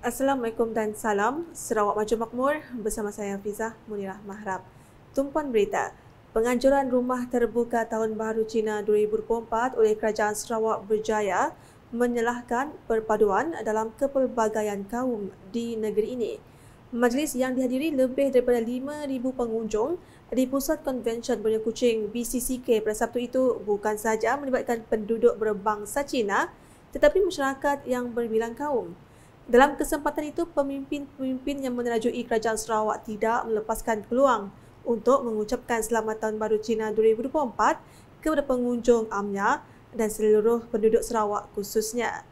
Assalamualaikum dan salam. Sarawak Maju Makmur bersama saya Hafizah Munirah Mahrab. Tumpuan berita. Penganjuran Rumah Terbuka Tahun Baharu Cina 2024 oleh Kerajaan Sarawak berjaya menyelahkan perpaduan dalam kepelbagaian kaum di negeri ini. Majlis yang dihadiri lebih daripada 5,000 pengunjung di Pusat Konvensyen Borneo Kuching BCCK pada Sabtu itu bukan sahaja melibatkan penduduk berbangsa Cina tetapi masyarakat yang berbilang kaum. Dalam kesempatan itu, pemimpin-pemimpin yang menerajui Kerajaan Sarawak tidak melepaskan peluang untuk mengucapkan Selamat Tahun Baru Cina 2024 kepada pengunjung amnya dan seluruh penduduk Sarawak khususnya.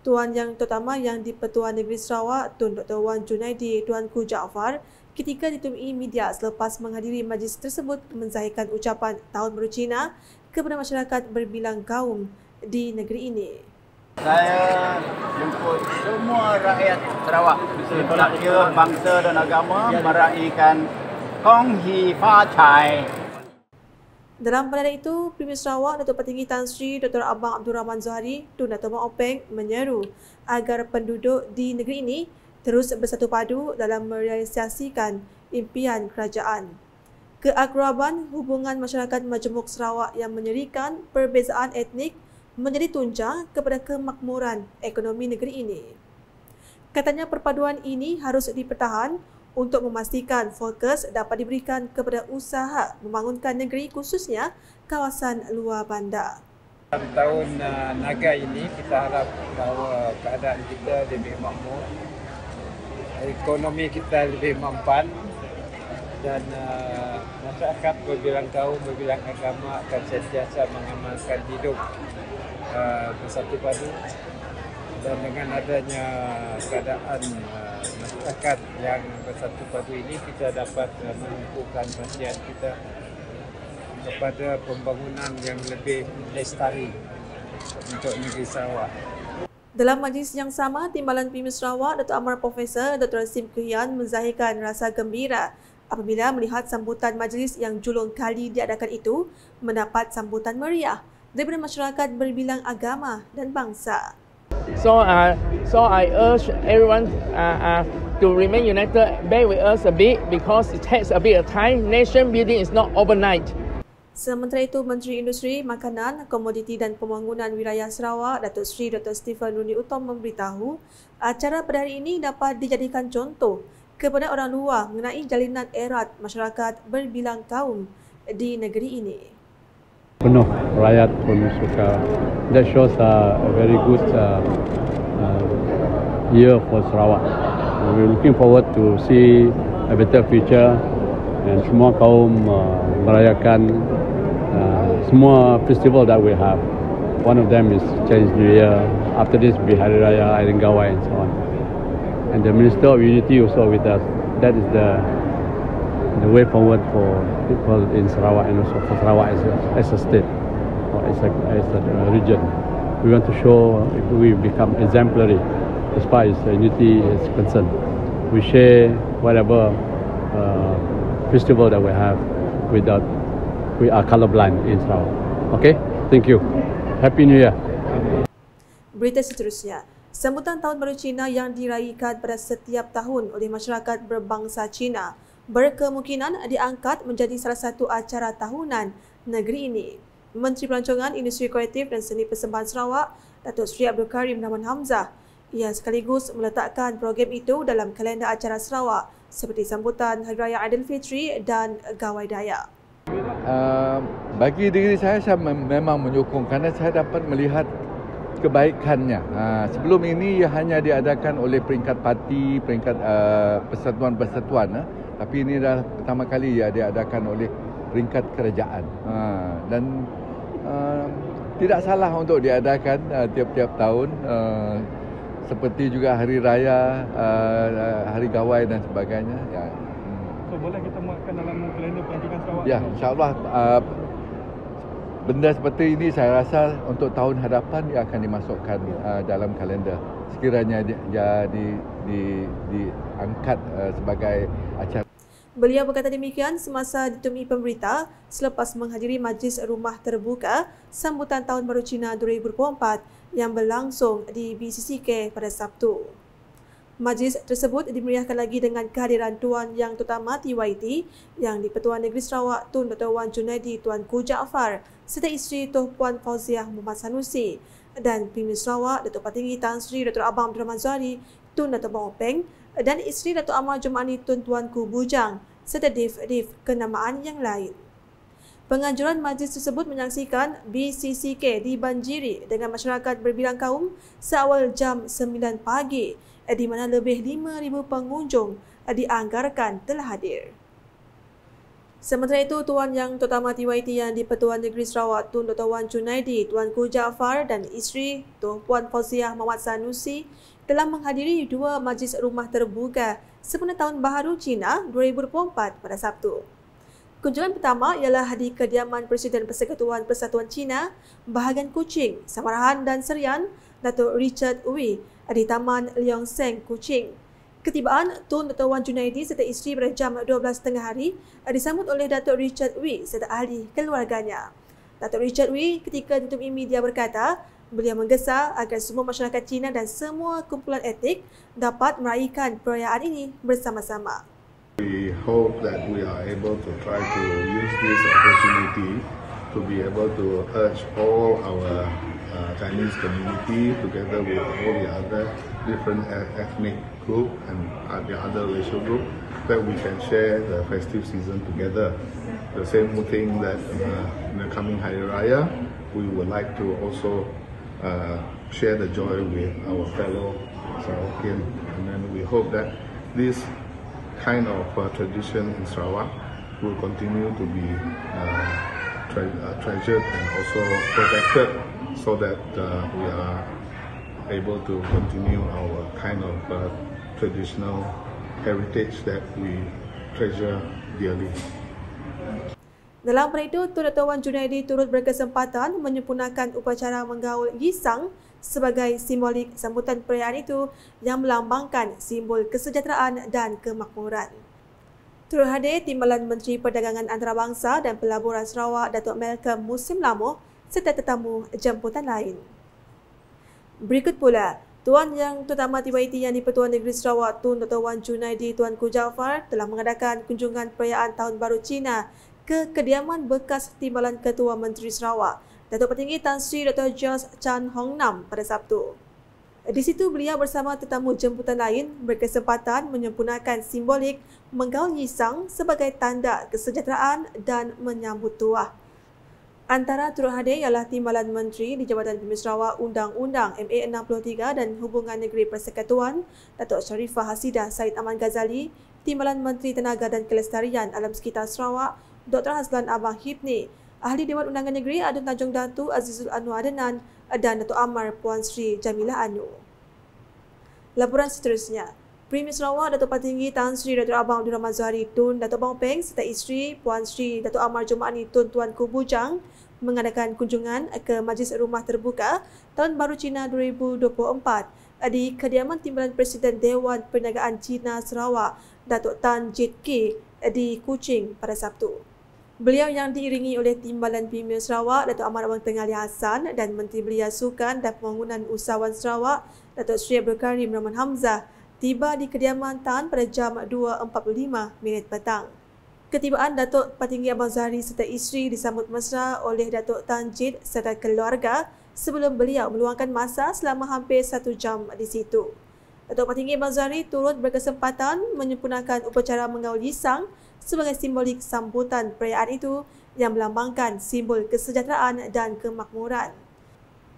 Tuan Yang Terutama Yang di-Pertuan Negeri Sarawak, Tun Dr. Wan Junaidi Tuanku Jaafar, ketika ditemui media selepas menghadiri majlis tersebut menzahirkan ucapan Tahun Baru Cina kepada masyarakat berbilang kaum di negeri ini. Saya jemput semua rakyat Sarawak, tak kira bangsa dan agama, meraihkan Kong Hee Fa Chai. Dalam perdana itu, Premier Sarawak Datuk Petinggi Tan Sri Dr. Abang Abdul Rahman Zohari Tun Dato' Mak Openg menyeru agar penduduk di negeri ini terus bersatu padu dalam merealisasikan impian kerajaan. Keakraban hubungan masyarakat Majmuk Sarawak yang menyerikan perbezaan etnik menjadi tunjang kepada kemakmuran ekonomi negeri ini. Katanya perpaduan ini harus dipertahan untuk memastikan fokus dapat diberikan kepada usaha membangunkan negeri khususnya kawasan luar bandar. Tahun Naga ini kita harap bahawa keadaan kita lebih makmur, ekonomi kita lebih mampan dan masyarakat berbilang kaum, berbilang agama akan sentiasa mengamalkan hidup bersatu padu, dan dengan adanya keadaan masyarakat yang bersatu padu ini kita dapat menumpukan perhatian kita kepada pembangunan yang lebih lestari untuk negeri Sarawak. Dalam majlis yang sama, Timbalan Premier Sarawak Datuk Amar Profesor Dr. Sim Kuhian menzahirkan rasa gembira apabila melihat sambutan majlis yang julung kali diadakan itu mendapat sambutan meriah daripada masyarakat berbilang agama dan bangsa. So I urge everyone to remain united, bear with us a bit because it takes a bit of time. Nation building is not overnight. Sementara itu, Menteri Industri, Makanan, Komoditi dan Pembangunan Wilayah Sarawak, Datuk Seri Dr. Stephen Runi Utom memberitahu acara pada hari ini dapat dijadikan contoh kepada orang luar mengenai jalinan erat masyarakat berbilang kaum di negeri ini. Penuh rakyat pun suka. That shows a very good year for Sarawak. We're looking forward to see a better future and semua kaum merayakan semua festival that we have. One of them is Chinese New Year. After this, be Hari Raya, Aidin Gawai and so on. And the Minister of Unity also with us. That is the way forward for people in Sarawak and also for Sarawak as a state or as a region. We want to show if we become exemplary as far as unity is concerned. We share whatever festival that we have without we are colorblind in Sarawak. Okay, thank you. Happy New Year. Berita seterusnya. Sambutan Tahun Baru Cina yang diraihkan pada setiap tahun oleh masyarakat berbangsa Cina berkemungkinan diangkat menjadi salah satu acara tahunan negeri ini. Menteri Pelancongan, Industri Kreatif dan Seni Persembahan Sarawak, Datuk Seri Abdul Karim Rahman Hamzah, ia sekaligus meletakkan program itu dalam kalender acara Sarawak seperti sambutan Hari Raya Aidilfitri dan Gawai Dayak. Bagi diri saya memang menyokong kerana saya dapat melihat kebaikannya. Sebelum ini ia hanya diadakan oleh peringkat parti, peringkat persatuan-persatuan. Tapi ini adalah pertama kali ia diadakan oleh peringkat kerajaan. Dan tidak salah untuk diadakan tiap-tiap tahun. Seperti juga Hari Raya, Hari Gawai dan sebagainya. Ya. So boleh kita muatkan dalam kalender pelancongan Sarawak? Ya, insyaAllah. Benda seperti ini saya rasa untuk tahun hadapan ia akan dimasukkan dalam kalender. Sekiranya diangkat sebagai acara. Beliau berkata demikian semasa ditemui pemberita selepas menghadiri majlis rumah terbuka sambutan Tahun Baru Cina 2024 yang berlangsung di BCCK pada Sabtu. Majlis tersebut dimeriahkan lagi dengan kehadiran Tuan Yang Terutama TYT yang di-Pertuan Negeri Sarawak Tun Dr. Wan Junaidi Tuanku Jaafar serta isteri Tuan Puan Fauziah Muhammad Sanusi dan Premier Sarawak Datuk Patinggi Tan Sri Dr. Abang Abdul Rahman Zuhari Tun Dr. Bong Peng dan isteri Datuk Amar Jumaani Tun Tuanku Bujang serta div-div kenamaan yang lain. Penganjuran majlis tersebut menyaksikan BCCK dibanjiri dengan masyarakat berbilang kaum seawal jam 9 pagi di mana lebih 5,000 pengunjung dianggarkan telah hadir. Sementara itu, Tuan Yang Terutama TYT yang di-Pertuan Negeri Sarawak Tun Dr. Wan Junaidi Tuanku Jaafar dan isteri Tuan Puan Fauziah Muhammad Sanusi telah menghadiri dua majlis rumah terbuka sempena Tahun Baharu Cina 2024 pada Sabtu. Kunjungan pertama ialah di kediaman Presiden Persekutuan Persatuan Cina bahagian Kuching, Samarahan dan Serian, Datuk Richard Wee di Taman Leong Seng, Kuching. Ketibaan Tun Dr. Wan Junaidi serta isteri pada jam 12.30 hari disambut oleh Datuk Richard Wee serta ahli keluarganya. Datuk Richard Wee ketika ditemui media berkata, beliau menggesa agar semua masyarakat Cina dan semua kumpulan etnik dapat meraihkan perayaan ini bersama-sama. We hope that we are able to try to use this opportunity to be able to urge all our Chinese community together with all the other different ethnic group and the other racial group that we can share the festive season together. The same thing that in the coming Hari Raya, we would like to also share the joy with our fellow Sarawakian, and then we hope that this kind of tradition in Sarawak will continue to be treasured and also protected so that we are able to continue our kind of traditional heritage that we treasure dearly. Dalam pada itu, Tun Dr. Wan Junaidi turut berkesempatan menyempurnakan upacara menggaul Yisang sebagai simbolik sambutan perayaan itu yang melambangkan simbol kesejahteraan dan kemakmuran. Turut hadir Timbalan Menteri Perdagangan Antarabangsa dan Pelaburan Sarawak Datuk Malcolm Musim Lamoh serta tetamu jemputan lain. Berikut pula, Tuan Yang Terutama TYT yang di-Pertuan Negeri Sarawak Tun Dr. Wan Junaidi Tuanku Jaafar telah mengadakan kunjungan perayaan Tahun Baru Cina ke kediaman bekas Timbalan Ketua Menteri Sarawak Datuk Patinggi Tan Sri Dr. George Chan Hong Nam pada Sabtu. Di situ beliau bersama tetamu jemputan lain berkesempatan menyempurnakan simbolik menggaul Yisang sebagai tanda kesejahteraan dan menyambut tuah. Antara turut hadir ialah Timbalan Menteri di Jabatan Premier Sarawak Undang-Undang MA 63 dan Hubungan Negeri Persekutuan Datuk Sharifah Hasidah Said Aman Ghazali, Timbalan Menteri Tenaga dan Kelestarian Alam Sekitar Sarawak Dr. Hazlan Abang Hipni, Ahli Dewan Undangan Negeri Adun Tanjung Datu Azizul Anwar Adenan dan Datuk Amar Puan Sri Jamilah Anu. Laporan seterusnya, Premier Sarawak Datuk Patinggi Tan Sri Dr. Abang Abdul Rahman Zuhari Tun Datuk Bong Peng serta isteri Puan Sri Datuk Amar Jumaani Tun Tuanku Bujang mengadakan kunjungan ke Majlis Rumah Terbuka Tahun Baru Cina 2024 di kediaman Timbalan Presiden Dewan Perniagaan Cina Sarawak Datuk Tan Jit Ki di Kuching pada Sabtu. Beliau yang diiringi oleh Timbalan Premier Sarawak Datuk Ahmad Abang Tengah Ali Hassan dan Menteri Belia Sukan dan Pembangunan Usahawan Sarawak Datuk Sri Abdul Karim Rahman Hamzah tiba di kediaman Tan pada jam 2.45 petang. Ketibaan Datuk Patinggi Abang Zuhari serta isteri disambut mesra oleh Datuk Tan Jit serta keluarga sebelum beliau meluangkan masa selama hampir 1 jam di situ. Datuk Patinggi Abang Zuhari turut berkesempatan menyempurnakan upacara menggaul Yisang sebagai simbolik sambutan perayaan itu yang melambangkan simbol kesejahteraan dan kemakmuran.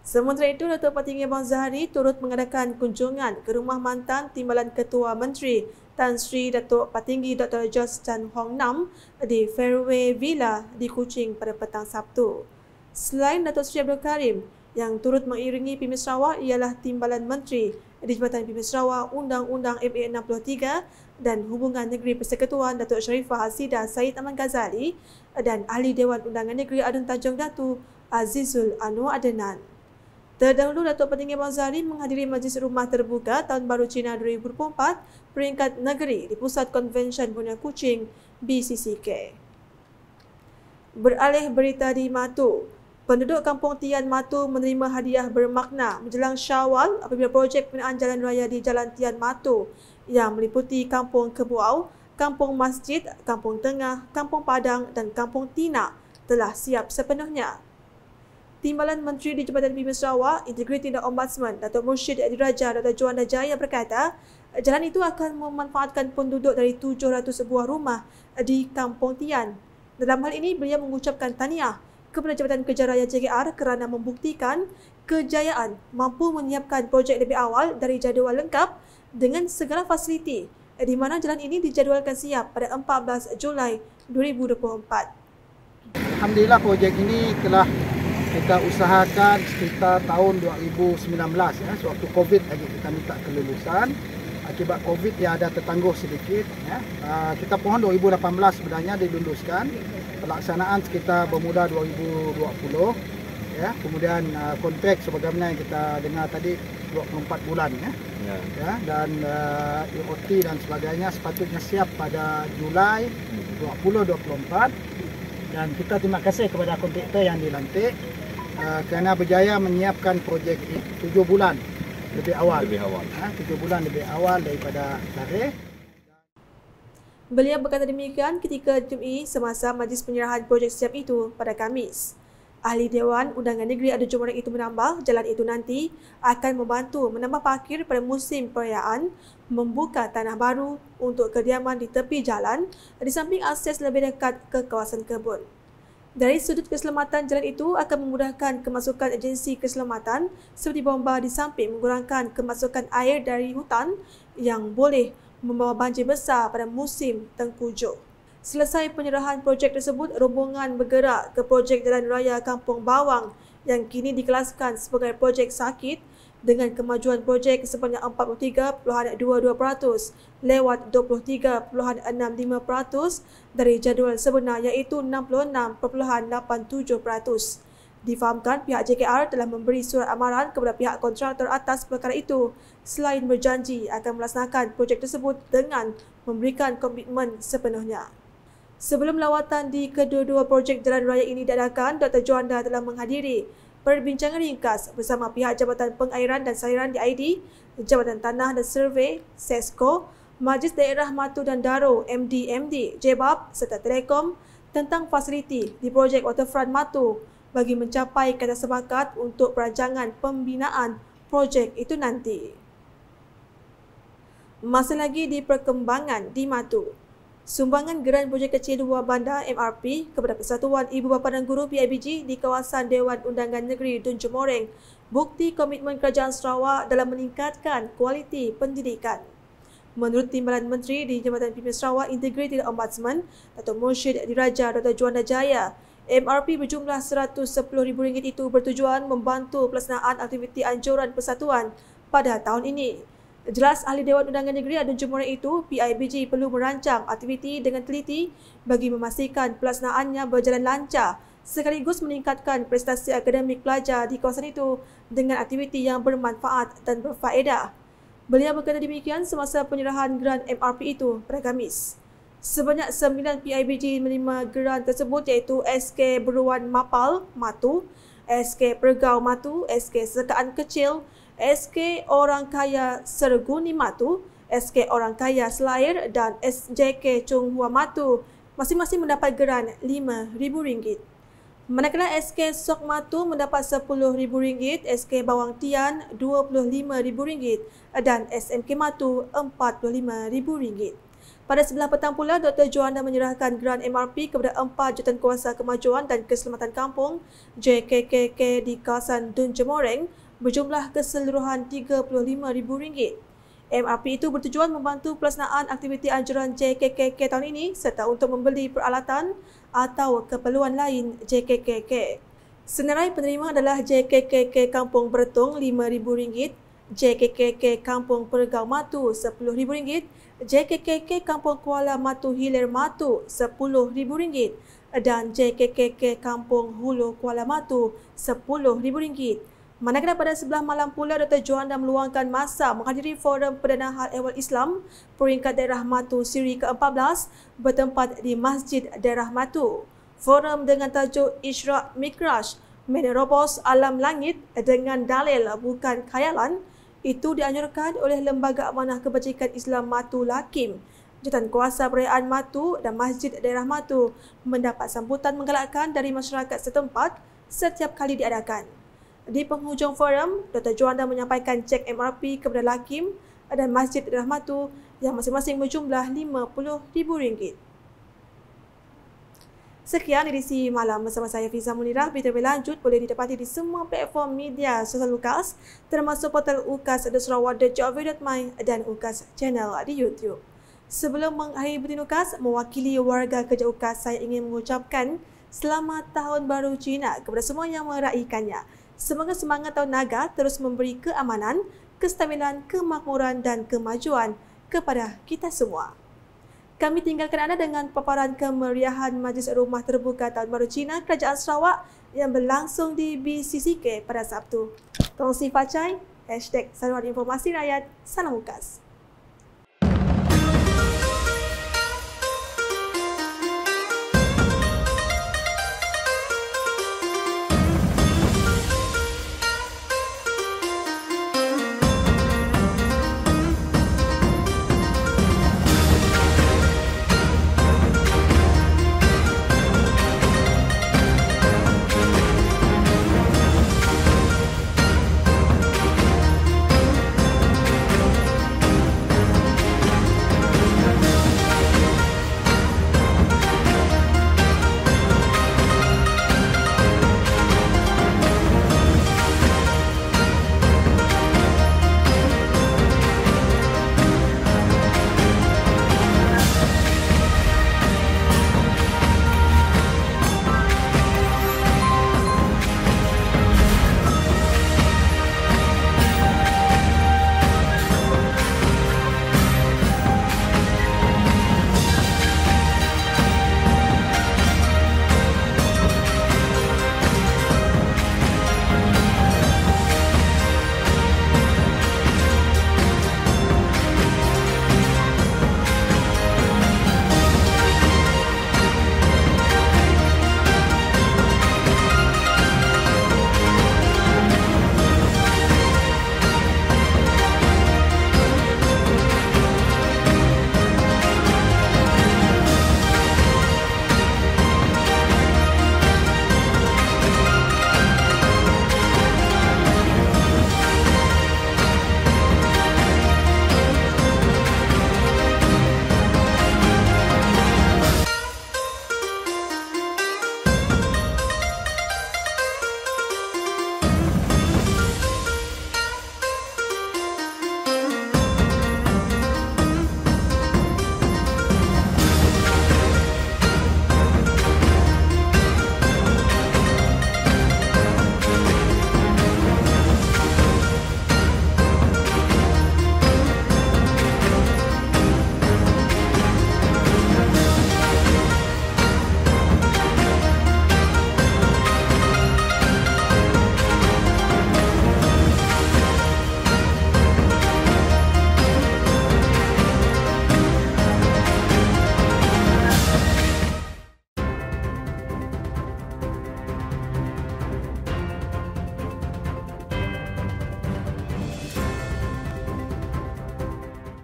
Sementara itu, Datuk Patinggi Abang Zuhari turut mengadakan kunjungan ke rumah mantan Timbalan Ketua Menteri Tan Sri Datuk Patinggi Dr. George Chan Hong Nam di Fairway Villa di Kuching pada petang Sabtu. Selain Datuk Sri Abdul Karim, yang turut mengiringi Premier Sarawak ialah Timbalan Menteri di Jabatan Premier Sarawak Undang-Undang MA 63 dan Hubungan Negeri Persekutuan Datuk Sharifah Hasidah Said Aman Ghazali dan Ahli Dewan Undangan Negeri Adun Tanjung Datu Azizul Anwar Adenan. Terdahulu, Datuk Patinggi Abang Zuhari menghadiri Majlis Rumah Terbuka Tahun Baru Cina 2024 peringkat negeri di Pusat Konvensyen Bunia Kuching, BCCK. Beralih berita di Matu, Penduduk Kampung Tian Matu menerima hadiah bermakna menjelang Syawal apabila projek pembinaan jalan raya di Jalan Tian Matu yang meliputi Kampung Kebuau, Kampung Masjid, Kampung Tengah, Kampung Padang dan Kampung Tina telah siap sepenuhnya. Timbalan Menteri di Jabatan Pimpin Sarawak, Integriti dan Ombudsman Datuk Mursyid Diraja Dr. Juanda Jaya berkata, jalan itu akan memanfaatkan penduduk dari 700 buah rumah di Kampung Tian. Dalam hal ini, beliau mengucapkan tahniah kepada Jabatan Kerja Raya JKR kerana membuktikan kejayaan mampu menyiapkan projek lebih awal dari jadual lengkap dengan segala fasiliti, di mana jalan ini dijadualkan siap pada 14 Julai 2024. Alhamdulillah projek ini telah kita usahakan sekitar tahun 2019 ya, sewaktu Covid lagi kita minta kelulusan. Akibat Covid dia ada tertangguh sedikit ya. Kita pohon 2018 sebenarnya diluluskan. Pelaksanaan sekitar bermula 2020 ya. Kemudian kontrak sebagaimana yang kita dengar tadi 24 bulan ya. Ya, dan EOT dan sebagainya sepatutnya siap pada Julai 2024. Dan kita terima kasih kepada kontraktor yang dilantik kerana berjaya menyiapkan projek ini 7 bulan lebih awal. 7 bulan lebih awal daripada tarikh. Beliau berkata demikian ketika Jumaat semasa majlis penyerahan projek siap itu pada Khamis. Ahli Dewan Undangan Negeri Adun Jomoreng itu menambah, jalan itu nanti akan membantu menambah parkir pada musim perayaan, membuka tanah baru untuk kediaman di tepi jalan di samping akses lebih dekat ke kawasan kebun. Dari sudut keselamatan, jalan itu akan memudahkan kemasukan agensi keselamatan seperti bomba di samping mengurangkan kemasukan air dari hutan yang boleh membawa banjir besar pada musim tengkujuh. Selesai penyerahan projek tersebut, rombongan bergerak ke projek Jalan Raya Kampung Bawang yang kini dikelaskan sebagai projek sakit dengan kemajuan projek sebanyak 43.22% lewat 23.65% dari jadual sebenar iaitu 66.87%. Difahamkan pihak JKR telah memberi surat amaran kepada pihak kontraktor atas perkara itu selain berjanji akan melaksanakan projek tersebut dengan memberikan komitmen sepenuhnya. Sebelum lawatan di kedua-dua projek jalan raya ini diadakan, Dr. Juanda telah menghadiri perbincangan ringkas bersama pihak Jabatan Pengairan dan Saliran DID, Jabatan Tanah dan Survey (SESCO), Majlis Daerah Matu dan Daro (MDMD), JEBAB serta Telekom tentang fasiliti di projek Waterfront Matu bagi mencapai kata sepakat untuk perancangan pembinaan projek itu nanti. Masih lagi di perkembangan di Matu, sumbangan geran projek kecil luar bandar MRP kepada Persatuan Ibu Bapa dan Guru PIBG di kawasan Dewan Undangan Negeri Dun Jomoreng bukti komitmen Kerajaan Sarawak dalam meningkatkan kualiti pendidikan. Menurut Timbalan Menteri di Jabatan Pimpin Sarawak, Integriti dan Ombudsman Datuk Mursyid Diraja Dr. Juanda Jaya, MRP berjumlah RM110,000 itu bertujuan membantu pelaksanaan aktiviti anjuran persatuan pada tahun ini. Jelas Ahli Dewan Undangan Negeri Adun Jomoreng itu, PIBG perlu merancang aktiviti dengan teliti bagi memastikan pelaksanaannya berjalan lancar sekaligus meningkatkan prestasi akademik pelajar di kawasan itu dengan aktiviti yang bermanfaat dan berfaedah. Beliau berkata demikian semasa penyerahan geran MRP itu pada Khamis. Sebanyak 9 PIBG menerima geran tersebut iaitu SK Beruan Mapal Matu, SK Pergau Matu, SK Sekaan Kecil, SK Orang Kaya Serguni Matu, SK Orang Kaya Selair dan SJK Chung Hua Matu masing-masing mendapat geran RM5,000. Manakala SK Sok Matu mendapat RM10,000, SK Bawang Tian RM25,000 dan SMK Matu RM45,000. Pada sebelah petang pula, Dr. Juanda menyerahkan geran MRP kepada 4 Jurukuasa Kemajuan dan Keselamatan Kampung JKKK di kawasan Dun Jomoreng berjumlah keseluruhan RM35,000. MRP itu bertujuan membantu pelaksanaan aktiviti anjuran JKKK tahun ini serta untuk membeli peralatan atau keperluan lain JKKK. Senarai penerima adalah JKKK Kampung Bertung RM5,000, JKKK Kampung Pergau Matu RM10,000, JKKK Kampung Kuala Matu Hilir Matu RM10,000 dan JKKK Kampung Hulu Kuala Matu RM10,000. Manakala pada sebelah malam pula, Dr. Juanda meluangkan masa menghadiri Forum Perdana Hal Ehwal Islam peringkat daerah Matu siri ke-14 bertempat di Masjid Daerah Matu. Forum dengan tajuk Ishraq Mikraj menerobos alam langit dengan dalil bukan khayalan itu dianjurkan oleh Lembaga Amanah Kebajikan Islam Matu Lakim. Jawatankuasa Perayaan Matu dan Masjid Daerah Matu mendapat sambutan menggalakkan dari masyarakat setempat setiap kali diadakan. Di penghujung forum, Dr. Juanda menyampaikan cek MRP kepada Lakim dan Masjid Daerah Matu yang masing-masing berjumlah RM50,000. Sekian edisi malam bersama saya Fiza Munirah. Berita berlanjut boleh didapati di semua platform media sosial UKAS termasuk portal ukas.sarawak.gov.my dan UKAS channel di YouTube. Sebelum mengakhiri buletin UKAS, mewakili warga kerja UKAS, saya ingin mengucapkan Selamat Tahun Baru Cina kepada semua yang meraihkannya. Semoga semangat Tahun Naga terus memberi keamanan, kestabilan, kemakmuran dan kemajuan kepada kita semua. Kami tinggalkan anda dengan paparan kemeriahan Majlis Rumah Terbuka Tahun Baru Cina Kerajaan Sarawak yang berlangsung di BCCK pada Sabtu. Tongsi Facai, #Saluran Informasi Rakyat, Salam UKAS.